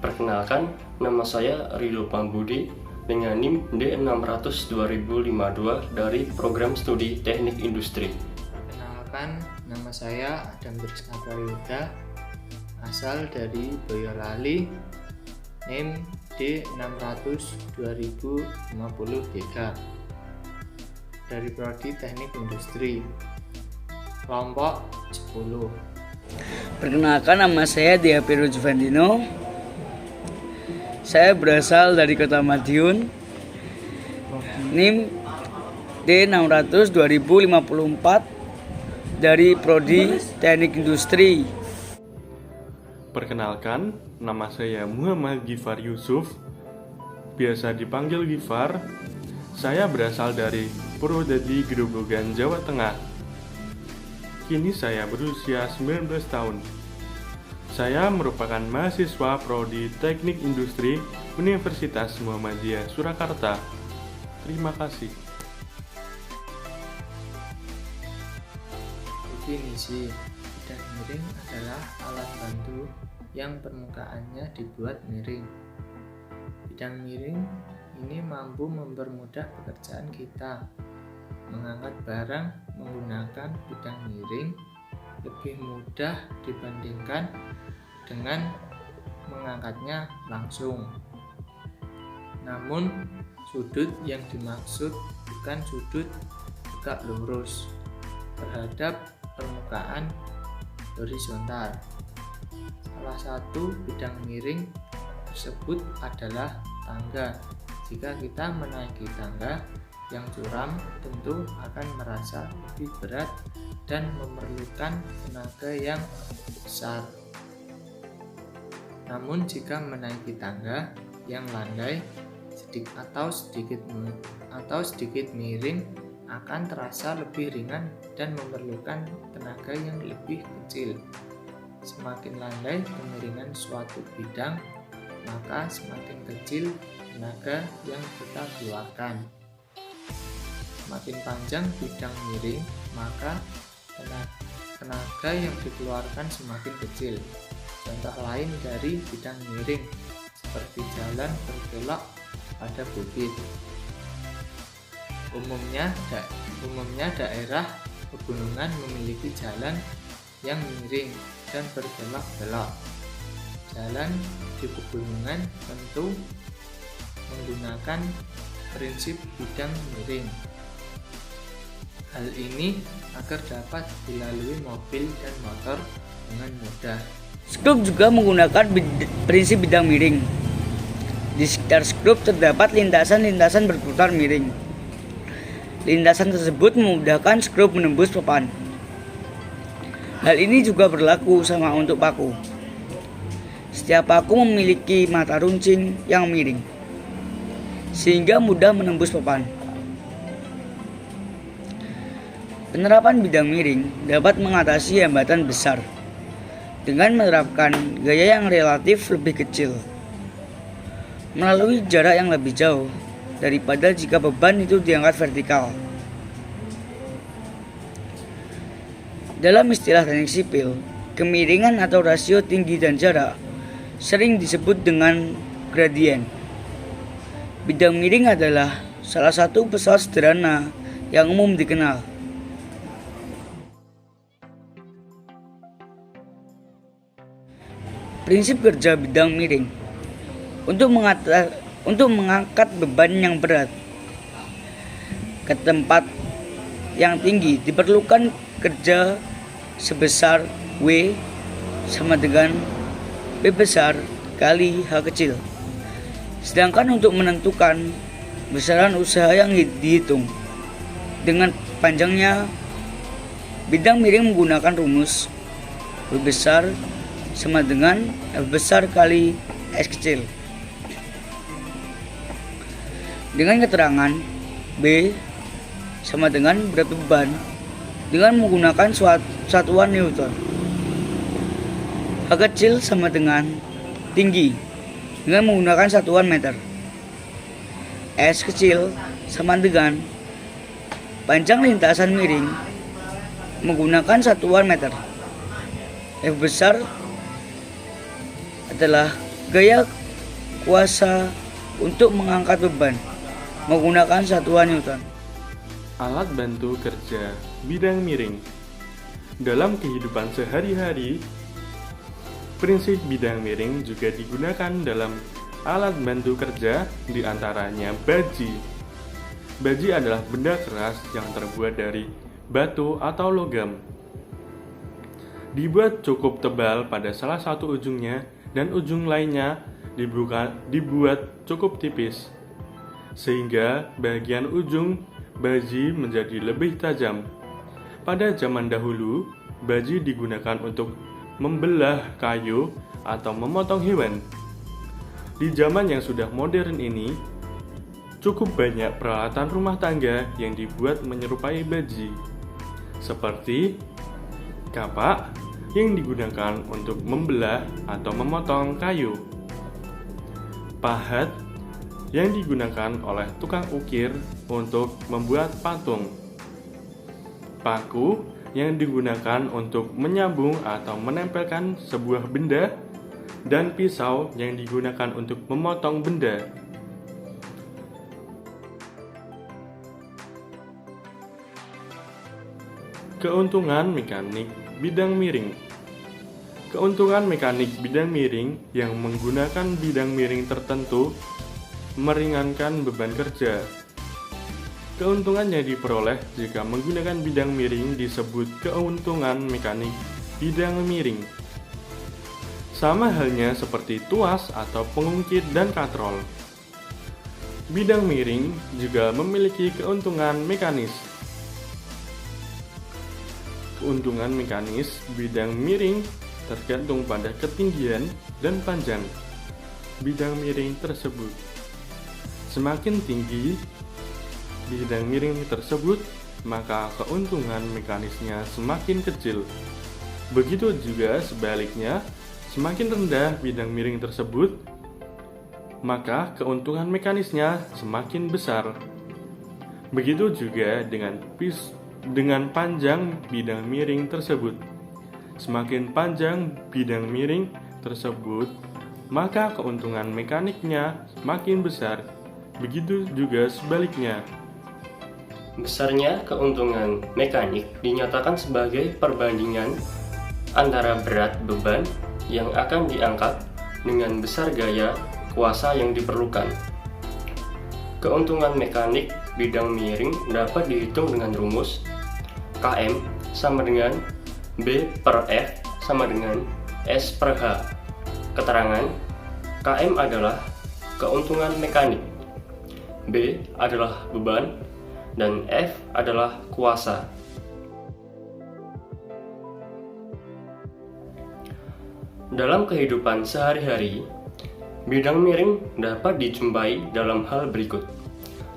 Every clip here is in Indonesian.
Perkenalkan, nama saya Rido Pambudi dengan NIM D600-2052 dari Program Studi Teknik Industri. Perkenalkan, nama saya Adam Trisna Prayoga, asal dari Boyolali, NIM D600-2053 dari Prodi Teknik Industri, kelompok 10. Perkenalkan, nama saya Dia Piero Juventino. Saya berasal dari Kota Madiun. NIM D600-2054 dari Prodi Teknik Industri. Perkenalkan, nama saya Muhammad Gifar Yusuf, biasa dipanggil Gifar. Saya berasal dari Purwodadi, Grobogan, Jawa Tengah. Kini saya berusia 19 tahun. Saya merupakan mahasiswa Prodi Teknik Industri Universitas Muhammadiyah Surakarta. Terima kasih. Definisi: bidang miring adalah alat bantu yang permukaannya dibuat miring. Bidang miring ini mampu mempermudah pekerjaan kita. Mengangkat barang menggunakan bidang miring lebih mudah dibandingkan dengan mengangkatnya langsung. Namun, sudut yang dimaksud bukan sudut tegak lurus terhadap permukaan horizontal. Salah satu bidang miring tersebut adalah tangga. Jika kita menaiki tangga yang curam, tentu akan merasa lebih berat dan memerlukan tenaga yang besar. Namun jika menaiki tangga yang landai sedikit miring akan terasa lebih ringan dan memerlukan tenaga yang lebih kecil. Semakin landai kemiringan suatu bidang, maka semakin kecil tenaga yang kita keluarkan. Semakin panjang bidang miring, maka tenaga yang dikeluarkan semakin kecil. Contoh lain dari bidang miring seperti jalan berkelok pada bukit. Umumnya daerah pegunungan memiliki jalan yang miring dan berkelok-kelok. Jalan di pegunungan tentu menggunakan prinsip bidang miring. Hal ini agar dapat dilalui mobil dan motor dengan mudah. Skrup juga menggunakan prinsip bidang miring. Di sekitar skrup terdapat lintasan-lintasan berputar miring. Lintasan tersebut memudahkan skrup menembus papan. Hal ini juga berlaku sama untuk paku. Setiap paku memiliki mata runcing yang miring, sehingga mudah menembus papan. Penerapan bidang miring dapat mengatasi hambatan besar dengan menerapkan gaya yang relatif lebih kecil, melalui jarak yang lebih jauh daripada jika beban itu diangkat vertikal. Dalam istilah teknik sipil, kemiringan atau rasio tinggi dan jarak sering disebut dengan gradien. Bidang miring adalah salah satu pesawat sederhana yang umum dikenal. Prinsip kerja bidang miring: untuk mengangkat beban yang berat ke tempat yang tinggi diperlukan kerja sebesar W sama dengan P besar kali H kecil. Sedangkan untuk menentukan besaran usaha yang dihitung dengan panjangnya, bidang miring menggunakan rumus W besar sama dengan F besar kali S kecil. Dengan keterangan B sama dengan berat beban dengan menggunakan satuan Newton. H kecil sama dengan tinggi dengan menggunakan satuan meter. S kecil sama dengan panjang lintasan miring menggunakan satuan meter. F besar adalah Gaya kuasa untuk mengangkat beban menggunakan satuan Newton. Alat bantu kerja bidang miring. Dalam kehidupan sehari-hari, prinsip bidang miring juga digunakan dalam alat bantu kerja, diantaranya baji. Baji adalah benda keras yang terbuat dari batu atau logam. Dibuat cukup tebal pada salah satu ujungnya dan ujung lainnya dibuat cukup tipis, sehingga bagian ujung baji menjadi lebih tajam. Pada zaman dahulu, baji digunakan untuk membelah kayu atau memotong hewan. Di zaman yang sudah modern ini, cukup banyak peralatan rumah tangga yang dibuat menyerupai baji, seperti kapak yang digunakan untuk membelah atau memotong kayu, pahat yang digunakan oleh tukang ukir untuk membuat patung, paku yang digunakan untuk menyambung atau menempelkan sebuah benda, dan pisau yang digunakan untuk memotong benda. Keuntungan mekanik bidang miring. Keuntungan mekanik bidang miring yang menggunakan bidang miring tertentu meringankan beban kerja. Keuntungan yang diperoleh jika menggunakan bidang miring disebut keuntungan mekanik bidang miring. Sama halnya seperti tuas atau pengungkit dan katrol. Bidang miring juga memiliki keuntungan mekanis. Keuntungan mekanis bidang miring tergantung pada ketinggian dan panjang bidang miring tersebut. Semakin tinggi bidang miring tersebut, maka keuntungan mekanisnya semakin kecil. Begitu juga sebaliknya, semakin rendah bidang miring tersebut, maka keuntungan mekanisnya semakin besar. Begitu juga dengan panjang bidang miring tersebut. Semakin panjang bidang miring tersebut, maka keuntungan mekaniknya semakin besar. Begitu juga sebaliknya. Besarnya keuntungan mekanik dinyatakan sebagai perbandingan antara berat beban yang akan diangkat dengan besar gaya kuasa yang diperlukan. Keuntungan mekanik bidang miring dapat dihitung dengan rumus Km sama dengan B per F sama dengan S per H. Keterangan Km adalah keuntungan mekanik, B adalah beban, dan F adalah kuasa. Dalam kehidupan sehari-hari, bidang miring dapat dijumpai dalam hal berikut.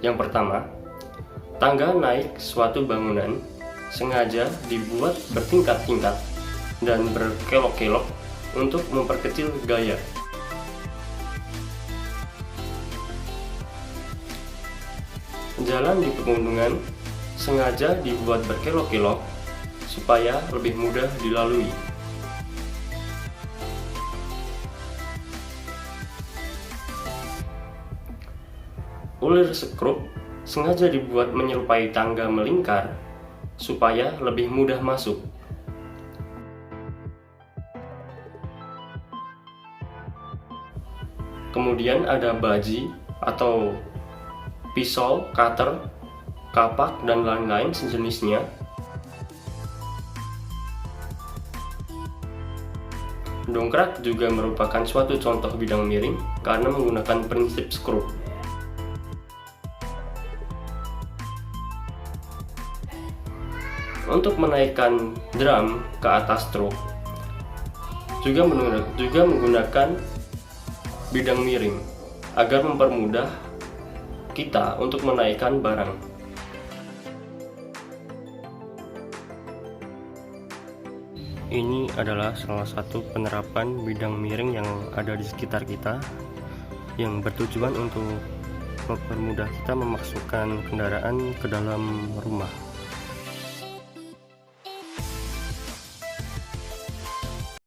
Yang pertama, tangga naik suatu bangunan sengaja dibuat bertingkat-tingkat dan berkelok-kelok untuk memperkecil gaya. Jalan di pegunungan sengaja dibuat berkelok-kelok supaya lebih mudah dilalui. Ulir skrup sengaja dibuat menyerupai tangga melingkar supaya lebih mudah masuk. Kemudian ada baji atau pisau, cutter, kapak, dan lain-lain sejenisnya. Dongkrak juga merupakan suatu contoh bidang miring karena menggunakan prinsip skrup. Untuk menaikkan drum ke atas truk juga menggunakan bidang miring agar mempermudah kita untuk menaikkan barang. Ini adalah salah satu penerapan bidang miring yang ada di sekitar kita, yang bertujuan untuk mempermudah kita memasukkan kendaraan ke dalam rumah.